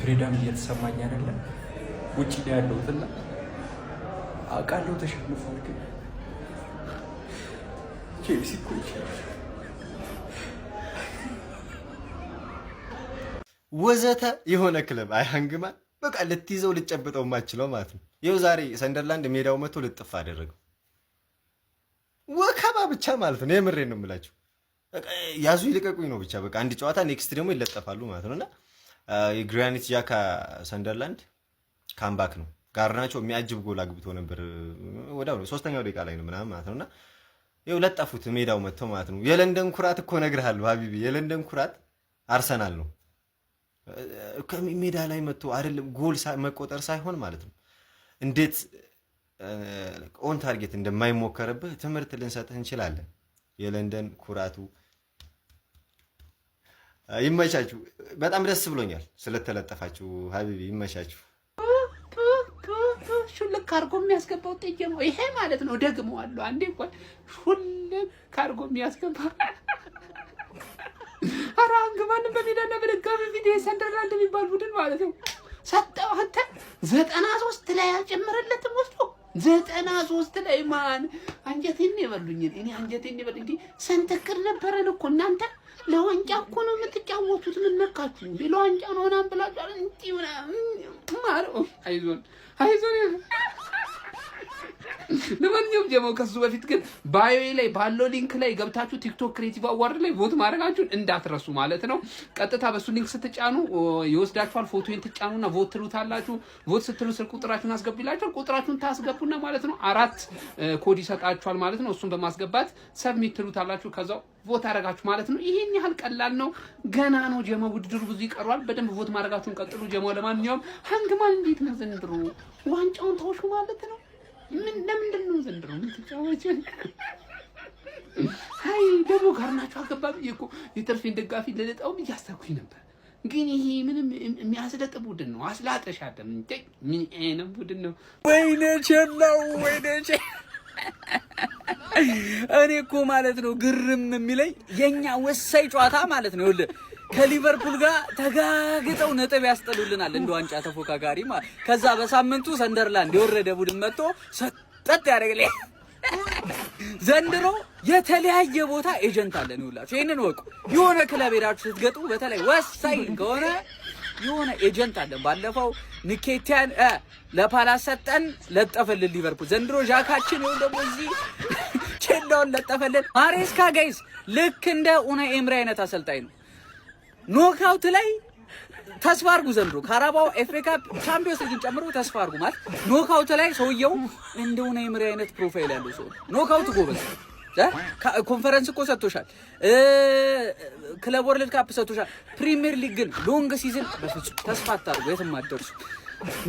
ፍሪደም እየተሰማኝ አይደለም። ውጪ ላይ ያለሁትና አውቃለሁ ተሸንፏል፣ ግን ቼልሲ እኮ ይችላል ወዘተ የሆነ ክለብ አይሃንግማን በቃ ልትይዘው ልጨብጠው ማችለው ማለት ነው። ይኸው ዛሬ ሰንደርላንድ ሜዳው መጥቶ ልጥፍ አደረገው። ወከባ ብቻ ማለት ነው። የምሬን ነው የምላችሁ። ያዙ ይልቀቁኝ ነው ብቻ በቃ አንድ ጨዋታ ኔክስት ደግሞ ይለጠፋሉ ማለት ነውና የግራኒት ጃካ ሰንደርላንድ ካምባክ ነው። ጋርናቾ የሚያጅብ ጎል አግብቶ ነበር ወዳው ነው 3ኛው ደቂቃ ላይ ነው ምናምን ማለት ነውና ይኸው ለጠፉት ሜዳው መጥተው ማለት ነው። የለንደን ኩራት እኮ ነግርሃለሁ ሀቢቢ፣ የለንደን ኩራት አርሰናል ነው። ከሜዳ ላይ መጥቶ አይደለም ጎል መቆጠር ሳይሆን ማለት ነው እንዴት ኦን ታርጌት እንደማይሞከርብህ ትምህርት ልንሰጥህ እንችላለን። የለንደን ኩራቱ ይመቻችሁ። በጣም ደስ ብሎኛል ስለተለጠፋችሁ ሀቢቢ፣ ይመቻችሁ። ሹልክ አድርጎ የሚያስገባው ጥዬ ነው ይሄ ማለት ነው። ደግመዋለሁ አንዴ እንኳን ሹልክ አድርጎ የሚያስገባው አራንግማን በሜዳና በደጋፊ ፊት ሰንደርላንድ የሚባል ቡድን ማለት ነው ሰጠው። አንተ 93 ላይ አልጨመረለትም ወስዶ 93 ላይ ማን አንጀቴን ይበሉኝ። እኔ አንጀቴን ይበሉኝ። ሰንተክር ነበረን እኮ እናንተ ለዋንጫ እኮ ነው የምትጫወቱት። ምን ነካችሁ? ለዋንጫ ነው ምናምን ብላችሁ እንዴ ማረው። አይዞን ለማንኛውም ጀማው ከሱ በፊት ግን ባዮ ላይ ባለው ሊንክ ላይ ገብታችሁ ቲክቶክ ክሬቲቭ አዋርድ ላይ ቮት ማድረጋችሁን እንዳትረሱ ማለት ነው። ቀጥታ በሱ ሊንክ ስትጫኑ ይወስዳችኋል። ፎቶን ትጫኑና ቮት ትሉታላችሁ። ቮት ስትሉ ስልክ ቁጥራችሁን አስገቡላችሁ። ቁጥራችሁን ታስገቡና ማለት ነው 4 ኮድ ይሰጣችኋል ማለት ነው። እሱን በማስገባት ሰብሚት ትሉታላችሁ። ከዛው ቮት አደረጋችሁ ማለት ነው። ይሄን ያህል ቀላል ነው። ገና ነው ጀማው፣ ውድድሩ ብዙ ይቀርዋል። በደንብ ቮት ማድረጋችሁን ቀጥሉ ጀማው። ለማንኛውም ሃንግማን እንዴት ነው ዘንድሮ ዋንጫውን ተወሹ ማለት ነው? ለምንድን ነው ዘንድሮ የምትጫወቺው? አይ ደግሞ ጋርናቾ አገባብ እኮ የትርፌን ደጋፊ ለለጣውም እያስተኩኝ ነበር። ግን ይሄ ምንም የሚያስለጥ ቡድን ነው። አስላጠሽ አይደለም እንዴ? ምን አይነት ቡድን ነው? ወይኔ ቸላው ወይኔ እኔ እኮ ማለት ነው ግርም የሚለኝ የኛ ወሳኝ ጨዋታ ማለት ነው ከሊቨርፑል ጋር ተጋግጠው ነጥብ ያስጠሉልናል እንደ ዋንጫ ተፎካካሪ ማለት። ከዛ በሳምንቱ ሰንደርላንድ የወረደ ቡድን መጥቶ ሰጠጥ ያደርግልኝ። ዘንድሮ የተለያየ ቦታ ኤጀንት አለን ይውላችሁ። ይሄንን ወቁ። የሆነ ክለብ ሄዳችሁ ስትገጡ በተለይ ወሳኝ ከሆነ የሆነ ኤጀንት አለን። ባለፈው ንኬቲያን ለፓላስ ሰጠን ለጠፈልን ሊቨርፑል። ዘንድሮ ዣካችን ነው ደግሞ እዚህ ቼልሲውን ለጠፈልን። ማሬስካ ጋይስ ልክ እንደ ኡናይ ኤምሪ አይነት አሰልጣኝ ነው። ኖክአውት ላይ ተስፋ አድርጉ። ዘንድሮ ካራባው ኤፍኤ ካፕ ቻምፒዮንስ ሊግን ጨምሮ ተስፋ አድርጉ ማለት ኖክአውት ላይ ሰውየው እንደ ኡናይ ኤምሪ አይነት ፕሮፋይል ያለው ሰው ኖክአውት ጎበዝ። ኮንፈረንስ እኮ ሰጥቶሻል፣ ክለብ ወርልድ ካፕ ሰጥቶሻል። ፕሪሚየር ሊግ ግን ሎንግ ሲዝን በፍጹም ተስፋ አታርጉ፣ የትም አትደርሱ።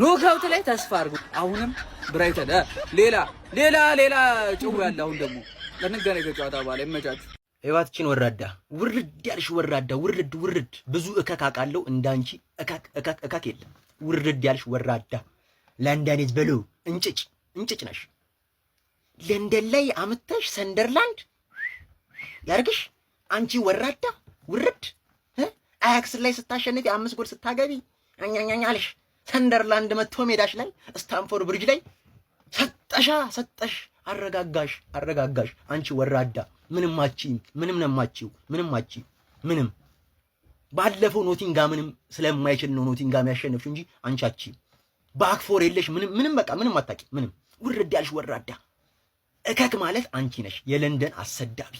ኖክአውት ላይ ተስፋ አድርጉ። አሁንም ብራይተን ሌላ ጭው ያለ አሁን ደግሞ ለነገረ ጨዋታ በኋላ ይመቻችሁ። ህይወትችን ወራዳ ውርድ ያልሽ ወራዳ ውርድ ብዙ እከክ አውቃለሁ። እንዳንቺ እከክ የለም። ውርድ ያልሽ ወራዳ ለንደን በሉ እንጭጭ ነሽ። ለንደን ላይ አምጥተሽ ሰንደርላንድ ያርግሽ አንቺ ወራዳ ውርድ። አያክስ ላይ ስታሸንፊ 5 ጎል ስታገቢ አኛኛኛ አለሽ። ሰንደርላንድ መጥቶ ሜዳሽ ላይ ስታንፎርድ ብሪጅ ላይ ሰጠሽ አረጋጋሽ። አንቺ ወራዳ ምንም ነማቺው ምንም ባለፈው ኖቲንጋምንም ስለማይችል ነው ኖቲንጋም ያሸነፍሽ እንጂ አንቻቺ ባክፎር የለሽ ምንም በቃ ምንም አታቂ ምንም ውርድ ያልሽ ወራዳ እከክ ማለት አንቺ ነሽ። የለንደን አሰዳቢ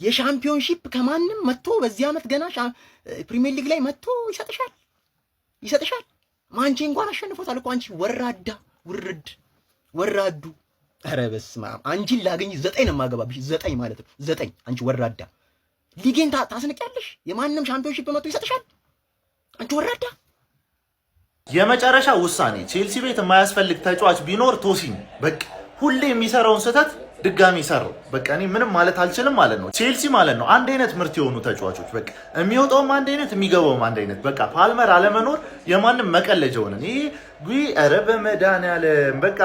የሻምፒዮንሺፕ ከማንም መጥቶ በዚህ ዓመት ገና ፕሪሚየር ሊግ ላይ መጥቶ ይሰጥሻል። ማንቺ እንኳን አሸንፎታል እኮ አንቺ ወራዳ ወራዱ። ኧረ በስመ አብ አንቺን ላገኝ 9 ነው የማገባብሽ። 9 ማለት ነው 9። አንቺ ወራዳ ሊጌን ታስንቂያለሽ። የማንም ሻምፒዮንሺፕ መጥቶ ይሰጥሻል። አንቺ ወራዳ። የመጨረሻ ውሳኔ ቼልሲ ቤት የማያስፈልግ ተጫዋች ቢኖር ቶሲኝ በቃ ሁሌ የሚሰራውን ስህተት ድጋሚ ሰራው። በቃ እኔ ምንም ማለት አልችልም ማለት ነው። ቼልሲ ማለት ነው አንድ አይነት ምርት የሆኑ ተጫዋቾች በቃ የሚወጣውም አንድ አይነት የሚገባውም አንድ አይነት በቃ ፓልመር አለመኖር የማንም መቀለጃ ሆነ። ይሄ ኧረ በመድኃኒዓለም በቃ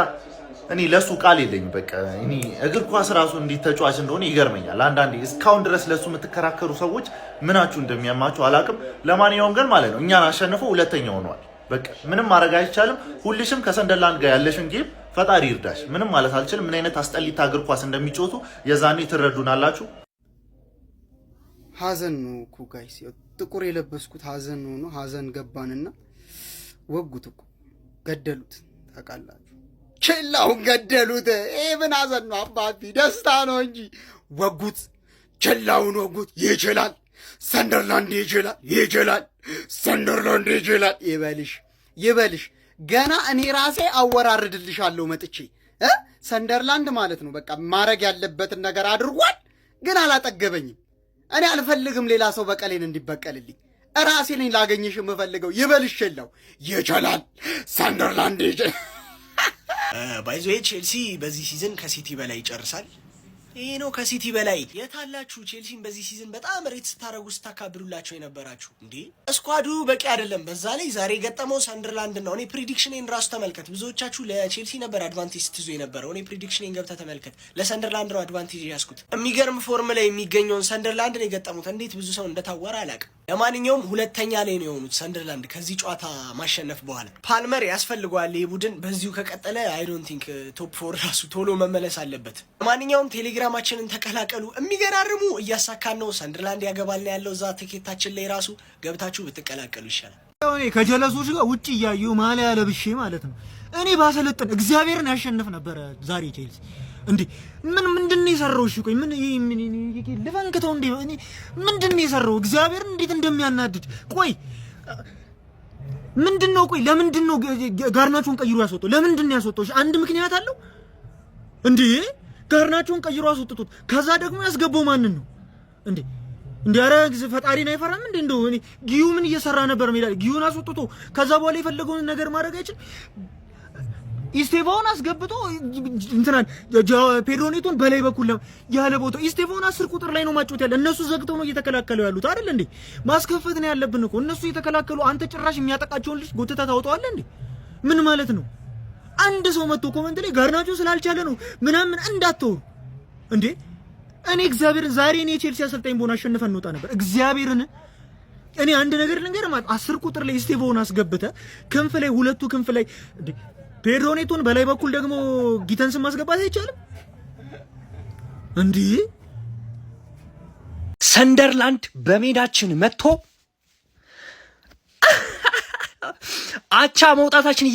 እኔ ለሱ ቃል የለኝም። በቃ እኔ እግር ኳስ ራሱ እንዴት ተጫዋች እንደሆነ ይገርመኛል አንዳንዴ። እስካሁን ድረስ ለሱ የምትከራከሩ ሰዎች ምናችሁ እንደሚያማችሁ አላውቅም። ለማንኛውም ግን ማለት ነው እኛን አሸንፎ ሁለተኛ ሆኗል። በቃ ምንም ማድረግ አይቻልም። ሁልሽም ከሰንደርላንድ ጋር ያለሽን ጌም ፈጣሪ ይርዳሽ። ምንም ማለት አልችልም። ምን አይነት አስጠሊታ እግር ኳስ እንደሚጮቱ የዛኔ ትረዱናላችሁ። ሀዘን ነው እኮ ጋይስ፣ ጥቁር የለበስኩት ሀዘን ነው። ሀዘን ገባንና ወጉት እኮ ገደሉት። ታውቃላችሁ፣ ችላውን ገደሉት። ይሄ ምን ሀዘን ነው አባቢ? ደስታ ነው እንጂ ወጉት፣ ችላውን ወጉት። ይችላል ሰንደርላንድ፣ ይችላል ሰንደርላንድ፣ ይችላል። ይበልሽ ገና እኔ ራሴ አወራርድልሻለሁ መጥቼ። ሰንደርላንድ ማለት ነው በቃ ማድረግ ያለበትን ነገር አድርጓል፣ ግን አላጠገበኝም። እኔ አልፈልግም ሌላ ሰው በቀሌን እንዲበቀልልኝ፣ ራሴ ነኝ ላገኘሽ የምፈልገው። ይበልሽ ችላው፣ ይችላል ሰንደርላንድ። ባይዞ ቼልሲ በዚህ ሲዝን ከሲቲ በላይ ይጨርሳል። ይሄ ነው ከሲቲ በላይ። የታላችሁ ቼልሲን በዚህ ሲዝን በጣም ሬት ስታረጉ ስታካብዱላቸው የነበራችሁ እንዴ? ስኳዱ በቂ አይደለም። በዛ ላይ ዛሬ የገጠመው ሰንደርላንድ ነው። እኔ ፕሪዲክሽኔን ራሱ ተመልከት። ብዙዎቻችሁ ለቼልሲ ነበር አድቫንቴጅ ስትይዙ የነበረው። እኔ ፕሪዲክሽኔን ገብተህ ተመልከት። ለሰንደርላንድ ነው አድቫንቴጅ ያስኩት። የሚገርም ፎርም ላይ የሚገኘውን ሰንደርላንድን የገጠሙት እንዴት ብዙ ሰው እንደታወረ አላውቅም። ለማንኛውም ሁለተኛ ላይ ነው የሆኑት ሰንደርላንድ ከዚህ ጨዋታ ማሸነፍ በኋላ። ፓልመር ያስፈልገዋል ይህ ቡድን በዚሁ ከቀጠለ አይ ዶንት ቲንክ ቶፕ ፎር ራሱ ቶሎ መመለስ አለበት። ለማንኛውም ቴሌግራማችንን ተቀላቀሉ። የሚገራርሙ እያሳካን ነው። ሰንደርላንድ ያገባልና ያለው እዛ ቲኬታችን ላይ ራሱ ገብታችሁ ብትቀላቀሉ ይሻላል። እኔ ከጀለሶች ጋር ውጪ እያዩ ማሊያ ለብሼ ማለት ነው እኔ ባሰለጥን እግዚአብሔርን ያሸንፍ ነበር ዛሬ ቼልሲ። እንዴ ምንድነው የሰራው? እሺ ቆይ ምን ልፈንክተው እንዴ? እኔ ምንድነው የሰራው? እግዚአብሔርን እንዴት እንደሚያናድድ ቆይ ምንድነው? ቆይ ለምንድነው ጋርናቾን ቀይሮ ያስወጣው? ለምንድነው ያስወጣው? እሺ አንድ ምክንያት አለው እንዴ? ጋርናቾን ቀይሮ አስወጥቶት ከዛ ደግሞ ያስገባው ማንን ነው እንዴ? እንዴ ኧረ ፈጣሪን አይፈራም እንዴ? እንደው እኔ ጊዩ ምን እየሰራ ነበር ሜዳ ላይ? ጊዩን አስወጥቶ ከዛ በኋላ የፈለገውን ነገር ማድረግ አይችልም። ኢስቴቫውን አስገብቶ እንትናን ፔድሮኔቶን በላይ በኩል ያለ ቦታ ኢስቴቫውን 10 ቁጥር ላይ ነው ማጫወት ያለ። እነሱ ዘግተው ነው እየተከላከሉ ያሉት አይደል እንዴ? ማስከፈት ነው ያለብን እኮ። እነሱ እየተከላከሉ አንተ ጭራሽ የሚያጠቃቸውን ልጅ ጎትተህ ታውጣዋለህ እንዴ? ምን ማለት ነው? አንድ ሰው መጥቶ ኮሜንት ላይ ጋርናቾ ስላልቻለ ነው ምናምን እንዳትወሩ እንዴ። እኔ እግዚአብሔርን ዛሬ እኔ ቼልሲ አሰልጣኝ ቦና አሸንፈን እንወጣ ነበር። እግዚአብሔርን እኔ አንድ ነገር ልንገር ማለት 10 ቁጥር ላይ ኢስቴቫውን አስገብተህ ክንፍ ላይ ሁለቱ ክንፍ ላይ ፔድሮኔቶን በላይ በኩል ደግሞ ጊተንስን ማስገባት አይቻልም እንዴ? ሰንደርላንድ በሜዳችን መጥቶ አቻ መውጣታችን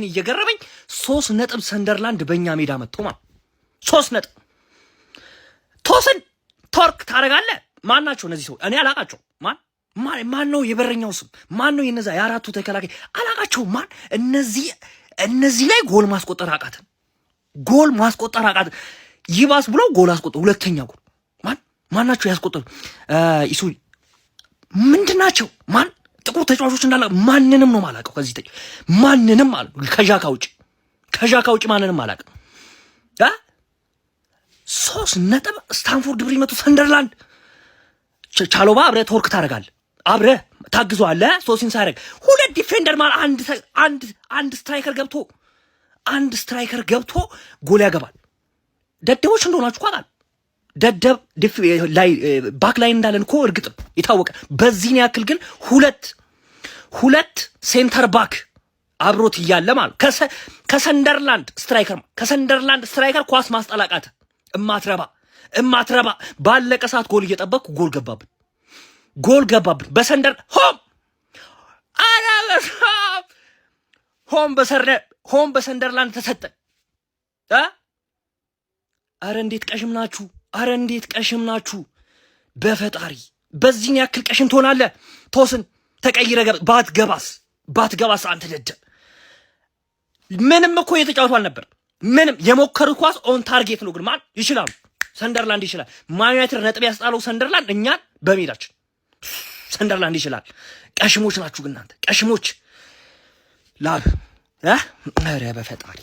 እየገረመኝ 3 ነጥብ ሰንደርላንድ በእኛ ሜዳ መጥቶ ማለት 3 ነጥብ ቶስን ቶርክ ታረጋለህ። ማን ናቸው እነዚህ ሰው? እኔ አላቃቸው። ማን ነው የበረኛው ስም? ማን ነው የነዛ የአራቱ ተከላካይ? አላቃቸው። ማን እነዚህ ላይ ጎል ማስቆጠር አቃተን። ይባስ ብሎ ጎል አስቆጠሩ። ሁለተኛ ጎል ማን ናቸው ያስቆጠሩ? ኢሱ ምንድናቸው? ማን ጥቁር ተጫዋቾች እንዳለ ማንንም ነው ማላቀው። ከዚህ ማንንም አለ ከዣካ ውጭ ማንንም አላቀው። 3 ነጥብ ስታንፎርድ ብሪጅ መቶ ሰንደርላንድ ቻሎባ አብረህ ቶርክ ታደርጋለህ። አብረህ ታግዘዋለህ። ሶሲን ሳይረግ 2 ዲፌንደር ማለት አንድ ስትራይከር ገብቶ ጎል ያገባል። ደደቦች እንደሆናችሁ ቋቃል ደደብ ባክ ላይ እንዳለን እኮ እርግጥም ይታወቀ። በዚህን ያክል ግን ሁለት ሴንተር ባክ አብሮት እያለ ማለት ከሰንደርላንድ ስትራይከር ኳስ ማስጠላቃት እማትረባ ባለቀ ሰዓት ጎል እየጠበቅኩ ጎል ገባብን በሰንደር ሆም በሰንደርላንድ ተሰጠ። አረ እንዴት ቀሽም ናችሁ በፈጣሪ። በዚህን ያክል ቀሽም ትሆናለህ? ቶስን ተቀይረ ባትገባስ አንተ ደደብ። ምንም እኮ የተጫወቱ አልነበር። ምንም የሞከሩት ኳስ ኦን ታርጌት ነው። ግን ማን ይችላል? ሰንደርላንድ ይችላል። ማን ዩናይትድ ነጥብ ያስጣለው ሰንደርላንድ እኛን በሜዳችን ሰንደርላንድ ይችላል። ቀሽሞች ናችሁ ግን እናንተ ቀሽሞች ላብ። አረ በፈጣሪ